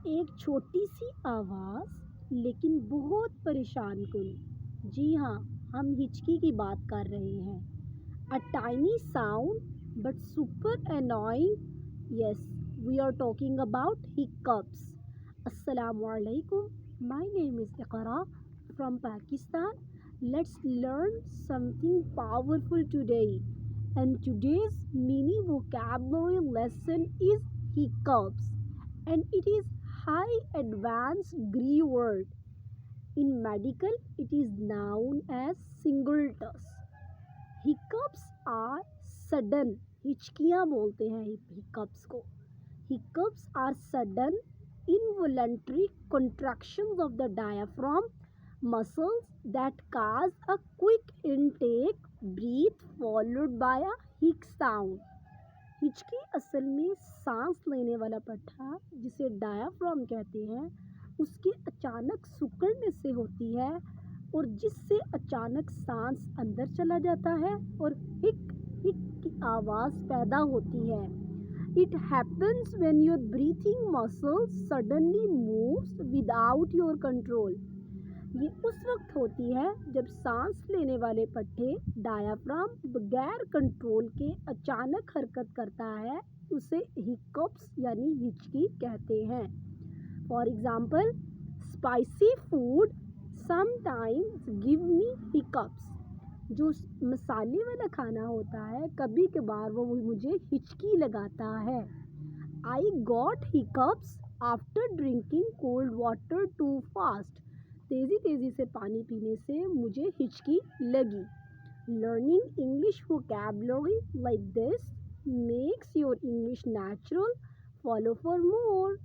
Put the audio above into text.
एक छोटी सी आवाज़ लेकिन बहुत परेशान कुन। जी हाँ, हम हिचकी की बात कर रहे हैं। A tiny sound but super annoying. Yes, we are talking about hiccups. अस्सलामुअलैकुम, my name is Iqra from Pakistan. Let's learn something powerful today. And today's mini vocabulary lesson is hiccups. And it is high advanced Greek word. In medical, it is known as singultus. Hiccups are sudden. हिचकियाँ बोलते हैं hiccups को. Hiccups are sudden, involuntary contractions of the diaphragm muscles that cause a quick intake breath followed by a hic sound. हिचकी असल में सांस लेने वाला पट्टा जिसे डायाफ्राम कहते हैं उसके अचानक सिकुड़ने से होती है और जिससे अचानक सांस अंदर चला जाता है और हिक हिक की आवाज़ पैदा होती है. It happens when your breathing muscle suddenly moves without your control. ये उस वक्त होती है जब सांस लेने वाले पट्टे डायाफ्राम बगैर कंट्रोल के अचानक हरकत करता है. उसे हिकअप्स यानी हिचकी कहते हैं. For example, spicy food sometimes give me hiccups. जो मसाले वाला खाना होता है कभी कभार वो मुझे हिचकी लगाता है. I got hiccups after drinking cold water too fast. तेज़ी से पानी पीने से मुझे हिचकी लगी. Learning English vocabulary like this makes your English natural. Follow for more.